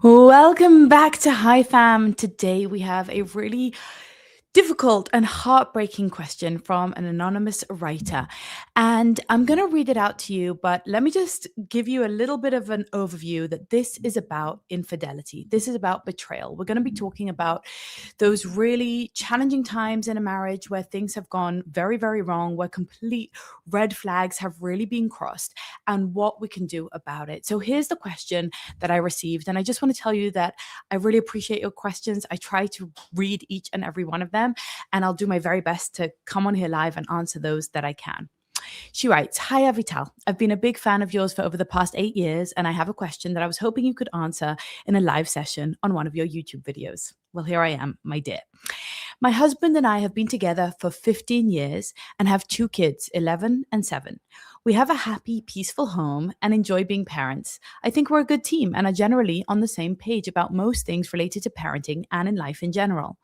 Welcome back to Hi Fam. Today we have a really difficult and heartbreaking question from an anonymous writer. And I'm going to read it out to you, but let me just give you a little bit of an overview that this is about infidelity. This is about betrayal. We're going to be talking about those really challenging times in a marriage where things have gone very, very wrong, where complete red flags have really been crossed, and what we can do about it. So here's the question that I received. And I just want to tell you that I really appreciate your questions. I try to read each and every one of them, and I'll do my very best to come on here live and answer those that I can. She writes, Hi, Avital. I've been a big fan of yours for over the past 8 years, and I have a question that I was hoping you could answer in a live session on one of your YouTube videos. Well, here I am, my dear. My husband and I have been together for 15 years and have 2 kids, 11 and 7. We have a happy, peaceful home and enjoy being parents. I think we're a good team and are generally on the same page about most things related to parenting and in life in general.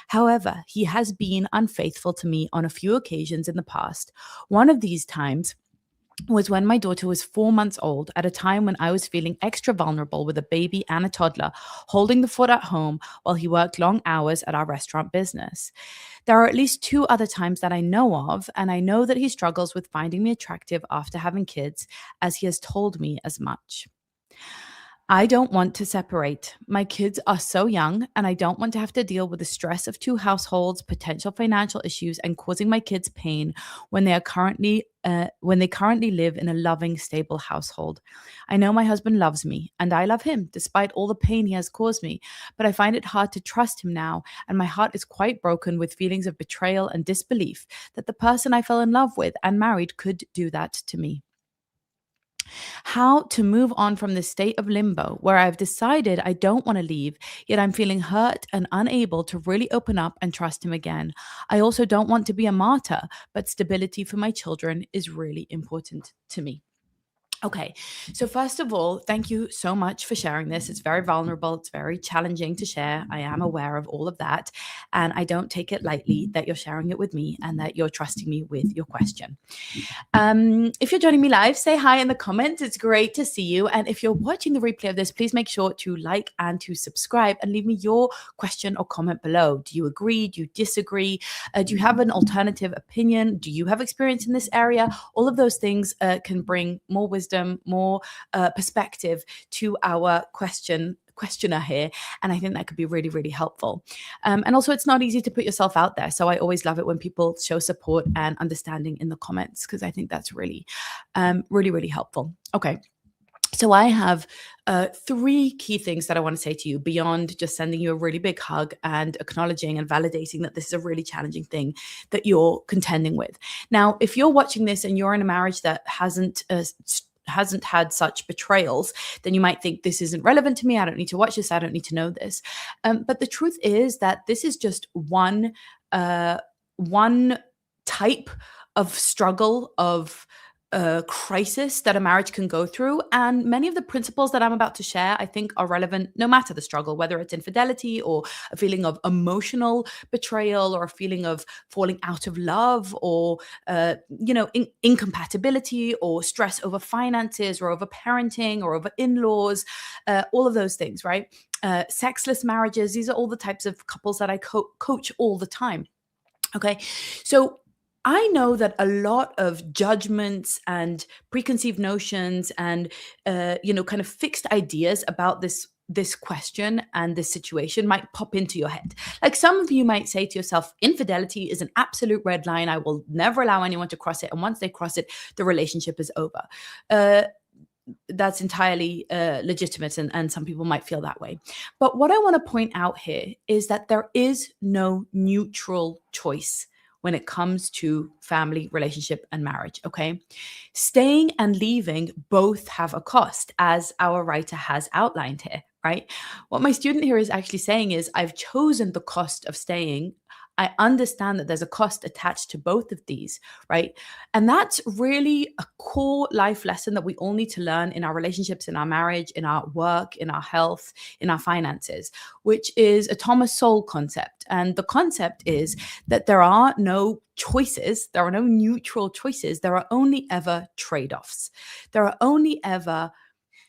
However, he has been unfaithful to me on a few occasions in the past. One of these times was when my daughter was 4 months old, at a time when I was feeling extra vulnerable with a baby and a toddler, holding the fort at home while he worked long hours at our restaurant business. There are at least 2 other times that I know of, and I know that he struggles with finding me attractive after having kids, as he has told me as much. I don't want to separate. My kids are so young, and I don't want to have to deal with the stress of 2 households, potential financial issues, and causing my kids pain when they currently live in a loving, stable household. I know my husband loves me, and I love him, despite all the pain he has caused me. But I find it hard to trust him now, and my heart is quite broken with feelings of betrayal and disbelief that the person I fell in love with and married could do that to me. How to move on from this state of limbo where I've decided I don't want to leave, yet I'm feeling hurt and unable to really open up and trust him again. I also don't want to be a martyr, but stability for my children is really important to me. Okay, so first of all, thank you so much for sharing this. It's very vulnerable, it's very challenging to share. I am aware of all of that, and I don't take it lightly that you're sharing it with me and that you're trusting me with your question. If you're joining me live, say hi in the comments. It's great to see you. And if you're watching the replay of this, please make sure to like and to subscribe and leave me your question or comment below. Do you agree? Do you disagree? Do you have an alternative opinion? Do you have experience in this area? All of those things can bring more wisdom, more perspective to our questioner here, and I think that could be really, really helpful. And also, it's not easy to put yourself out there, so I always love it when people show support and understanding in the comments, because I think that's really really, really helpful. Okay, so I have 3 key things that I want to say to you beyond just sending you a really big hug and acknowledging and validating that this is a really challenging thing that you're contending with. Now, if you're watching this and you're in a marriage that hasn't had such betrayals, then you might think this isn't relevant to me. I don't need to watch this. I don't need to know this. But the truth is that this is just one type of struggle, of crisis that a marriage can go through. And many of the principles that I'm about to share, I think, are relevant no matter the struggle, whether it's infidelity or a feeling of emotional betrayal or a feeling of falling out of love or, incompatibility or stress over finances or over parenting or over in-laws, all of those things, right? Sexless marriages, these are all the types of couples that I coach all the time. Okay, so I know that a lot of judgments and preconceived notions and kind of fixed ideas about this question and this situation might pop into your head. Like, some of you might say to yourself, infidelity is an absolute red line. I will never allow anyone to cross it, and once they cross it, the relationship is over. That's entirely legitimate, and some people might feel that way. But what I want to point out here is that there is no neutral choice when it comes to family, relationship, and marriage, okay? Staying and leaving both have a cost, as our writer has outlined here, right? What my student here is actually saying is, I've chosen the cost of staying. I understand that there's a cost attached to both of these, right? And that's really a core life lesson that we all need to learn in our relationships, in our marriage, in our work, in our health, in our finances, which is a Thomas Sowell concept. And the concept is that there are no choices, there are no neutral choices, there are only ever trade-offs. There are only ever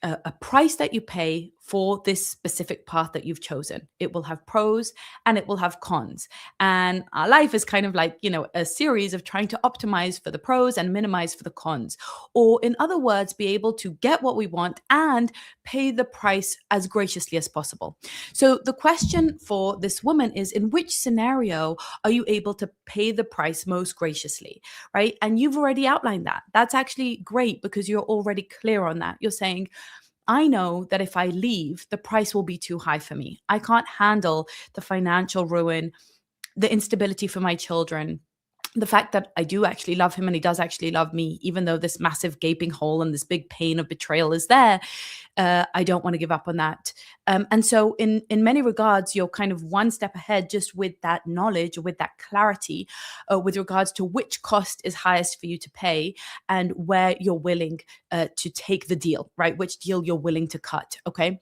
a price that you pay for this specific path that you've chosen. It will have pros and it will have cons. And our life is kind of like, a series of trying to optimize for the pros and minimize for the cons. Or, in other words, be able to get what we want and pay the price as graciously as possible. So, the question for this woman is, in which scenario are you able to pay the price most graciously, right? And you've already outlined that. That's actually great because you're already clear on that. You're saying, I know that if I leave, the price will be too high for me. I can't handle the financial ruin, the instability for my children, the fact that I do actually love him and he does actually love me, even though this massive gaping hole and this big pain of betrayal is there. I don't want to give up on that. And so in many regards, you're kind of one step ahead just with that knowledge, with that clarity, with regards to which cost is highest for you to pay and where you're willing to take the deal, right? Which deal you're willing to cut. Okay.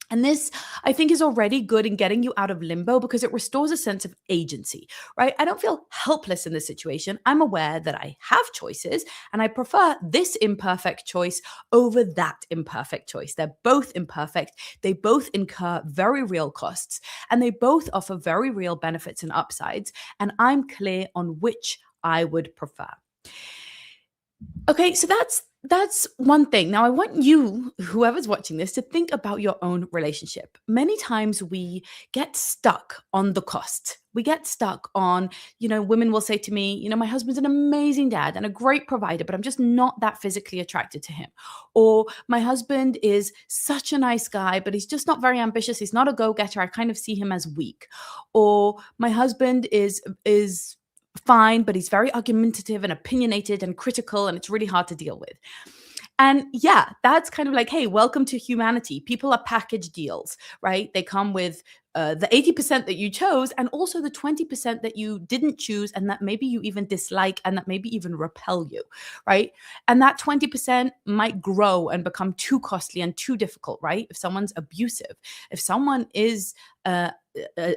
And this, I think, is already good in getting you out of limbo because it restores a sense of agency, right? I don't feel helpless in this situation. I'm aware that I have choices and I prefer this imperfect choice over that imperfect choice. They're both imperfect. They both incur very real costs and they both offer very real benefits and upsides. And I'm clear on which I would prefer. Okay, so that's one thing. Now I want you, whoever's watching this, to think about your own relationship. Many times we get stuck on the cost. We get stuck on, women will say to me, my husband's an amazing dad and a great provider, but I'm just not that physically attracted to him. Or my husband is such a nice guy, but he's just not very ambitious. He's not a go-getter. I kind of see him as weak. Or my husband is fine, but he's very argumentative and opinionated and critical, and it's really hard to deal with. And yeah, that's kind of like, hey, welcome to humanity. People are package deals, right? They come with the 80% that you chose and also the 20% that you didn't choose and that maybe you even dislike and that maybe even repel you, right? And that 20% might grow and become too costly and too difficult, right? If someone's abusive, if someone is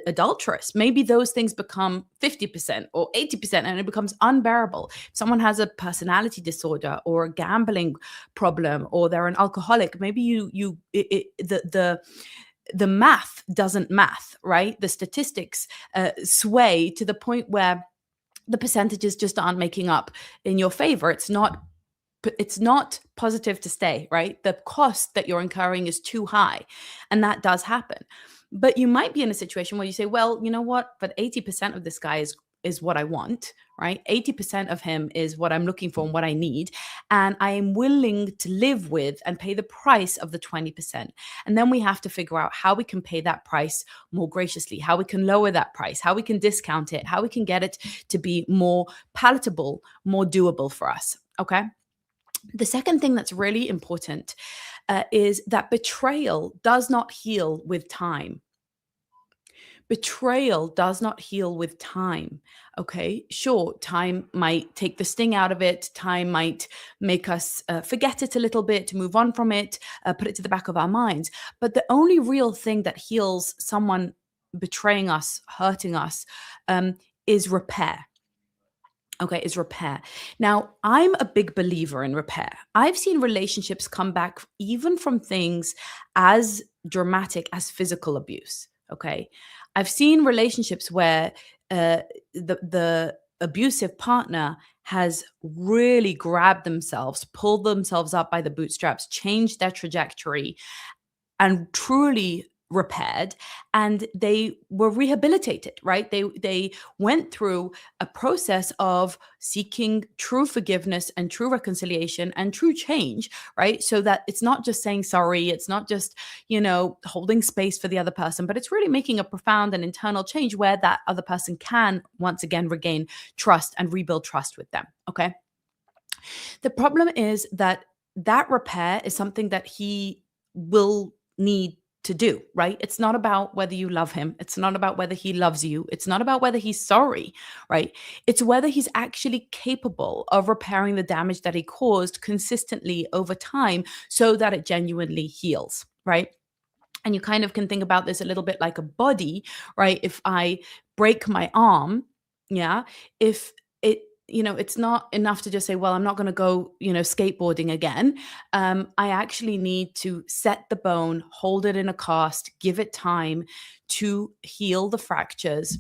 adulterous, maybe those things become 50% or 80% and it becomes unbearable. If someone has a personality disorder or a gambling problem or they're an alcoholic, maybe the math doesn't math, right? The statistics sway to the point where the percentages just aren't making up in your favor. It's not positive to stay, right? The cost that you're incurring is too high, and that does happen. But you might be in a situation where you say, well, you know what? But 80% of this guy is what I want, right? 80% of him is what I'm looking for and what I need. And I am willing to live with and pay the price of the 20%. And then we have to figure out how we can pay that price more graciously, how we can lower that price, how we can discount it, how we can get it to be more palatable, more doable for us. Okay. The second thing that's really important is that betrayal does not heal with time. Betrayal does not heal with time. Okay, sure, time might take the sting out of it. Time might make us forget it a little bit, move on from it, put it to the back of our minds. But the only real thing that heals someone betraying us, hurting us, is repair. Okay, is repair. Now, I'm a big believer in repair. I've seen relationships come back even from things as dramatic as physical abuse. Okay, I've seen relationships where the abusive partner has really grabbed themselves, pulled themselves up by the bootstraps, changed their trajectory, and truly repaired, and they were rehabilitated, right? They went through a process of seeking true forgiveness and true reconciliation and true change, right? So that it's not just saying sorry, it's not just, holding space for the other person, but it's really making a profound and internal change where that other person can once again regain trust and rebuild trust with them. Okay. The problem is that repair is something that he will need to do, right? It's not about whether you love him. It's not about whether he loves you. It's not about whether he's sorry, right? It's whether he's actually capable of repairing the damage that he caused consistently over time so that it genuinely heals, right? And you kind of can think about this a little bit like a body, right? If I break my arm, yeah, if it it's not enough to just say, well, I'm not going to go, skateboarding again. I actually need to set the bone, hold it in a cast, give it time to heal the fractures,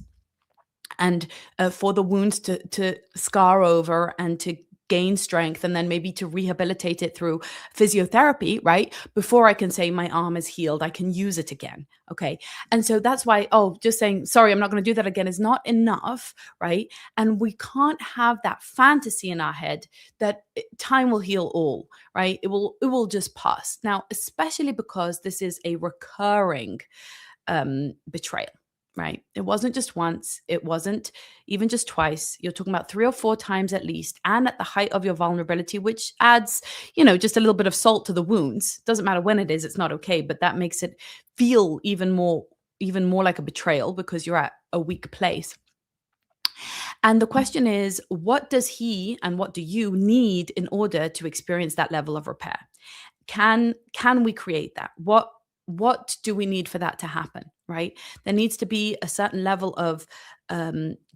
and for the wounds to scar over and to gain strength, and then maybe to rehabilitate it through physiotherapy, right? Before I can say my arm is healed, I can use it again. Okay. And so that's why, just saying, sorry, I'm not going to do that again is not enough, right? And we can't have that fantasy in our head that time will heal all, right? It will just pass. Now, especially because this is a recurring betrayal, right? It wasn't just once, it wasn't even just twice. You're talking about 3 or 4 times at least, and at the height of your vulnerability, which adds, just a little bit of salt to the wounds. Doesn't matter when it is, it's not okay, but that makes it feel even more like a betrayal because you're at a weak place. And the question is, what does he and what do you need in order to experience that level of repair? Can we create that? What do we need for that to happen, right? There needs to be a certain level of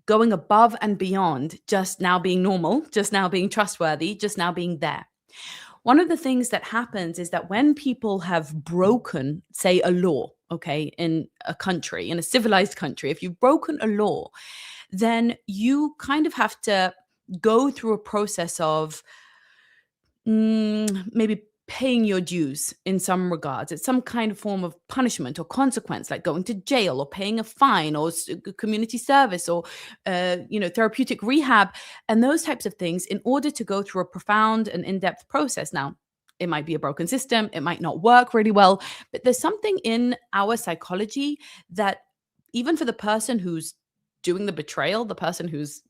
going above and beyond just now being normal, just now being trustworthy, just now being there. One of the things that happens is that when people have broken, say, a law, okay, in a country, in a civilized country, if you've broken a law, then you kind of have to go through a process of maybe paying your dues in some regards. It's some kind of form of punishment or consequence, like going to jail or paying a fine or community service or, therapeutic rehab and those types of things in order to go through a profound and in-depth process. Now, it might be a broken system. It might not work really well, but there's something in our psychology that even for the person who's doing the betrayal, the person who's,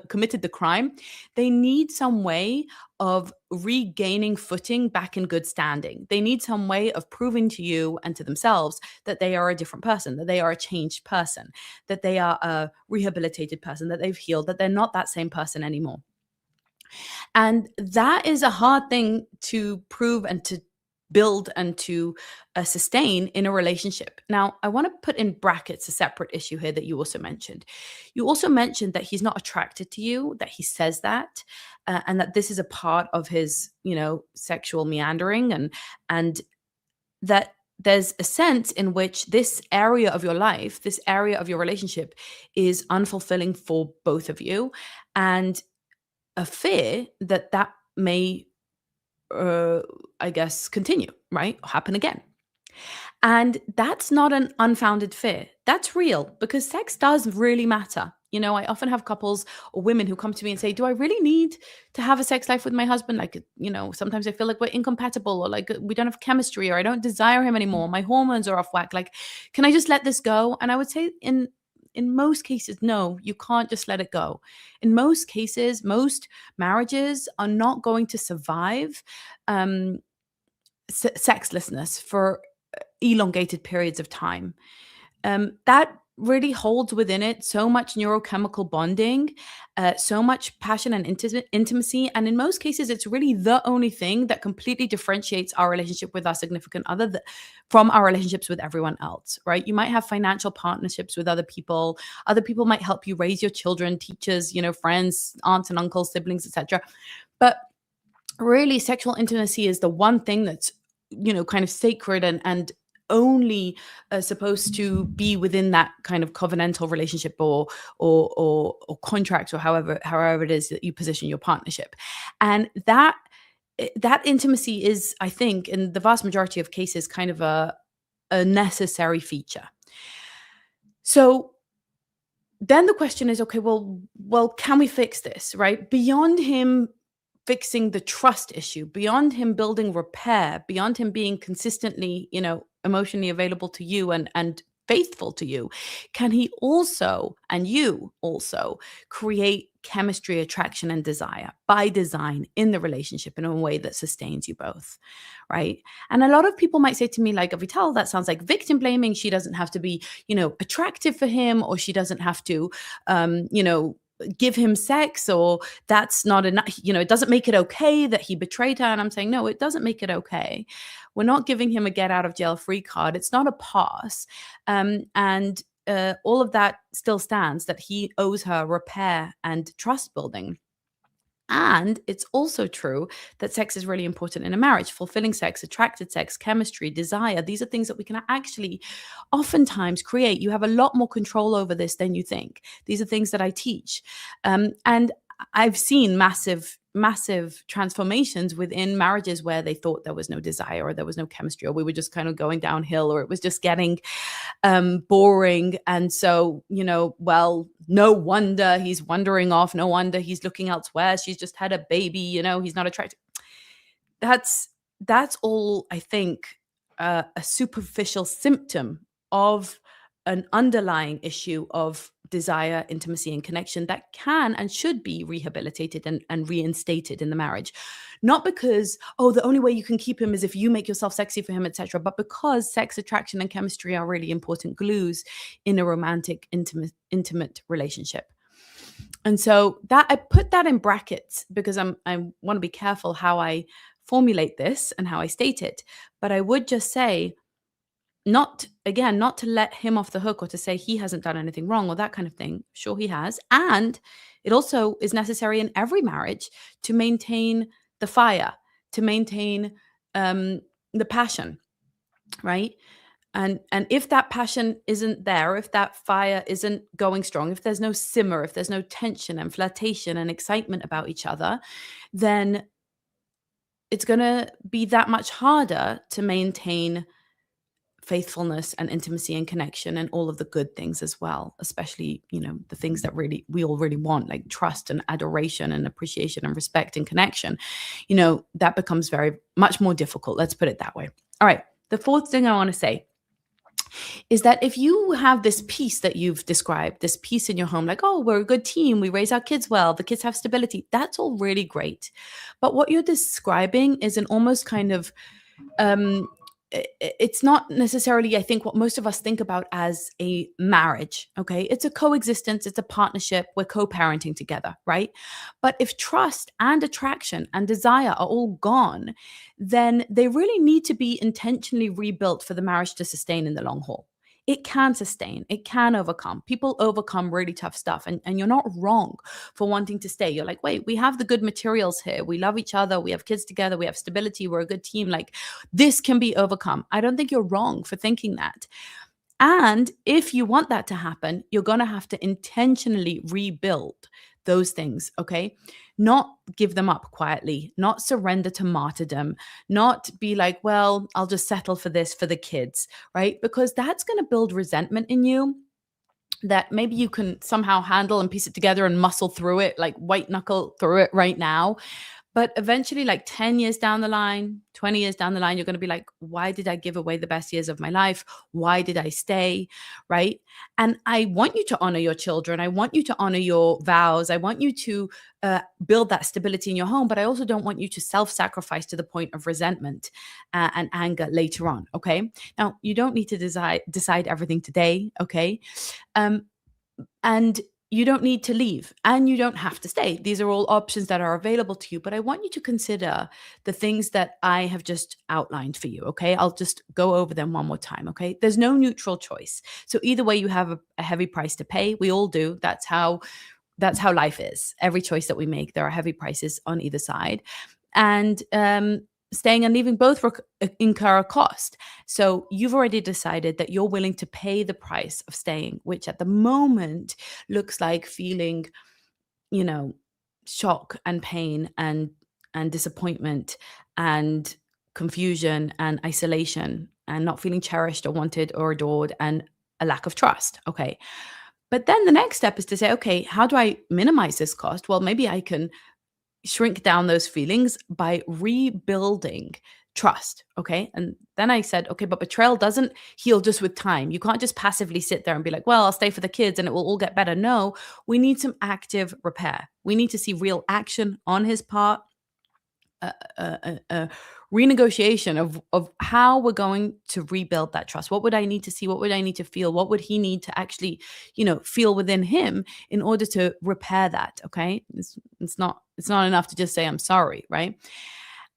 committed the crime, they need some way of regaining footing back in good standing. They need some way of proving to you and to themselves that they are a different person, that they are a changed person, that they are a rehabilitated person, that they've healed, that they're not that same person anymore. And that is a hard thing to prove and to build and to sustain in a relationship. Now, I want to put in brackets a separate issue here that you also mentioned. You also mentioned that he's not attracted to you, that he says that, and that this is a part of his, sexual meandering, and that there's a sense in which this area of your life, this area of your relationship is unfulfilling for both of you, and a fear that that may I guess, continue, right? Happen again. And that's not an unfounded fear. That's real because sex does really matter. I often have couples or women who come to me and say, do I really need to have a sex life with my husband? Like, sometimes I feel like we're incompatible or like we don't have chemistry or I don't desire him anymore. My hormones are off whack. Like, can I just let this go? And I would say in most cases, no, you can't just let it go. In most cases, most marriages are not going to survive sexlessness for elongated periods of time. That really holds within it so much neurochemical bonding, so much passion and intimacy. And in most cases, it's really the only thing that completely differentiates our relationship with our significant other from our relationships with everyone else, right? You might have financial partnerships with other people. Other people might help you raise your children, teachers, friends, aunts and uncles, siblings, etc. But really, sexual intimacy is the one thing that's, kind of sacred and only supposed to be within that kind of covenantal relationship or contract or however it is that you position your partnership. And that intimacy is, I think, in the vast majority of cases, kind of a necessary feature. So then the question is, okay, well, can we fix this, right? Beyond him fixing the trust issue, beyond him building repair, beyond him being consistently, emotionally available to you and faithful to you, can he also, and you also, create chemistry, attraction, and desire by design in the relationship in a way that sustains you both, right? And a lot of people might say to me, like, Vital, that sounds like victim blaming. She doesn't have to be, attractive for him, or she doesn't have to, give him sex, or that's not enough. It doesn't make it okay that he betrayed her. And I'm saying, no, it doesn't make it okay. We're not giving him a get out of jail free card. It's not a pass. And all of that still stands, that he owes her repair and trust building. And it's also true that sex is really important in a marriage. Fulfilling sex, attracted sex, chemistry, desire. These are things that we can actually oftentimes create. You have a lot more control over this than you think. These are things that I teach. And I've seen massive transformations within marriages where they thought there was no desire, or there was no chemistry, or we were just kind of going downhill, or it was just getting boring. And so, well, no wonder he's wandering off. No wonder he's looking elsewhere. She's just had a baby, he's not attracted. That's all, I think, a superficial symptom of an underlying issue of desire, intimacy, and connection that can and should be rehabilitated and reinstated in the marriage. Not because, oh, the only way you can keep him is if you make yourself sexy for him, etc., but because sex, attraction, and chemistry are really important glues in a romantic, intimate relationship. And so that I put that in brackets because I want to be careful how I formulate this and how I state it. But I would just say, not to let him off the hook, or to say he hasn't done anything wrong or that kind of thing. Sure, he has. And it also is necessary in every marriage to maintain the fire, to maintain the passion, right? And if that passion isn't there, if that fire isn't going strong, if there's no simmer, if there's no tension and flirtation and excitement about each other, then it's going to be that much harder to maintain faithfulness and intimacy and connection and all of the good things as well, especially, the things that really we all really want, like trust and adoration and appreciation and respect and connection. That becomes very much more difficult. Let's put it that way. All right. The fourth thing I want to say is that if you have this peace that you've described, this peace in your home, like, oh, we're a good team, we raise our kids well, the kids have stability, that's all really great. But what you're describing is an almost kind of it's not necessarily, I think, what most of us think about as a marriage. Okay. It's a coexistence. It's a partnership. We're co-parenting together. Right. But if trust and attraction and desire are all gone, then they really need to be intentionally rebuilt for the marriage to sustain in the long haul. It can sustain, it can overcome. People overcome really tough stuff. And you're not wrong for wanting to stay. You're like, wait, we have the good materials here. We love each other. We have kids together. We have stability. We're a good team. Like, this can be overcome. I don't think you're wrong for thinking that. And if you want that to happen, you're going to have to intentionally rebuild those things, okay? Not give them up quietly, not surrender to martyrdom, not be like, well, I'll just settle for this for the kids, right? Because that's going to build resentment in you that maybe you can somehow handle and piece it together and muscle through it, like white knuckle through it right now. But eventually, like 10 years down the line, 20 years down the line, you're going to be like, why did I give away the best years of my life? Why did I stay? Right? And I want you to honor your children. I want you to honor your vows. I want you to build that stability in your home. But I also don't want you to self-sacrifice to the point of resentment and anger later on. Okay. Now, you don't need to decide everything today. Okay. And you don't need to leave, and you don't have to stay. These are all options that are available to you, but I want you to consider the things that I have just outlined for you, okay? I'll just go over them one more time, okay? There's no neutral choice. So either way, you have a heavy price to pay. We all do. That's how life is. Every choice that we make, there are heavy prices on either side. And staying and leaving both incur a cost. So you've already decided that you're willing to pay the price of staying, which at the moment looks like feeling, shock and pain and disappointment and confusion and isolation and not feeling cherished or wanted or adored and a lack of trust. Okay. But then the next step is to say, okay, how do I minimize this cost? Well, maybe I can shrink down those feelings by rebuilding trust. Okay. And then I said, okay, but betrayal doesn't heal just with time. You can't just passively sit there and be like, well, I'll stay for the kids and it will all get better. No, we need some active repair. We need to see real action on his part, a renegotiation of how we're going to rebuild that trust. What would I need to see? What would I need to feel? What would he need to actually, feel within him in order to repair that? Okay. It's not enough to just say, I'm sorry. Right.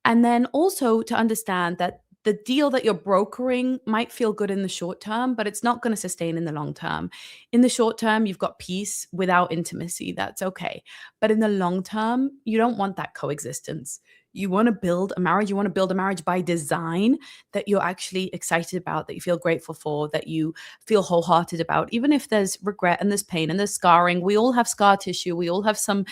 And then also to understand that the deal that you're brokering might feel good in the short term, but it's not going to sustain in the long term. In the short term, you've got peace without intimacy. That's okay. But in the long term, you don't want that coexistence. You want to build a marriage. You want to build a marriage by design that you're actually excited about, that you feel grateful for, that you feel wholehearted about, even if there's regret and there's pain and there's scarring. We all have scar tissue. We all have some,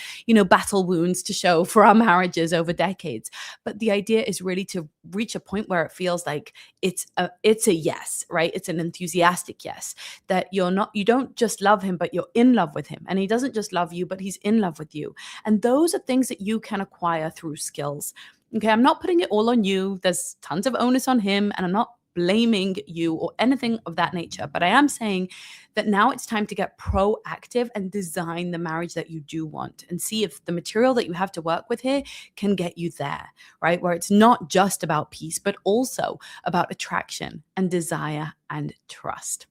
battle wounds to show for our marriages over decades. But the idea is really to reach a point where it feels like it's a yes, right? It's an enthusiastic yes, that you don't just love him, but you're in love with him. And he doesn't just love you, but he's in love with you. And those are things that you can acquire through skills. Okay, I'm not putting it all on you. There's tons of onus on him, and I'm not blaming you or anything of that nature. But I am saying that now it's time to get proactive and design the marriage that you do want, and see if the material that you have to work with here can get you there, right? Where it's not just about peace, but also about attraction and desire and trust.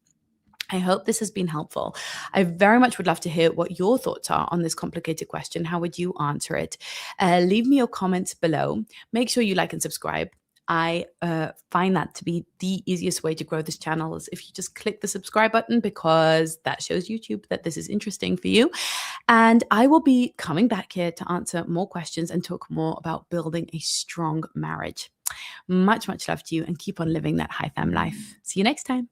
I hope this has been helpful. I very much would love to hear what your thoughts are on this complicated question. How would you answer it? Leave me your comments below. Make sure you like and subscribe. I find that to be the easiest way to grow this channel, is if you just click the subscribe button, because that shows YouTube that this is interesting for you. And I will be coming back here to answer more questions and talk more about building a strong marriage. Much, much love to you, and keep on living that high fam life. See you next time.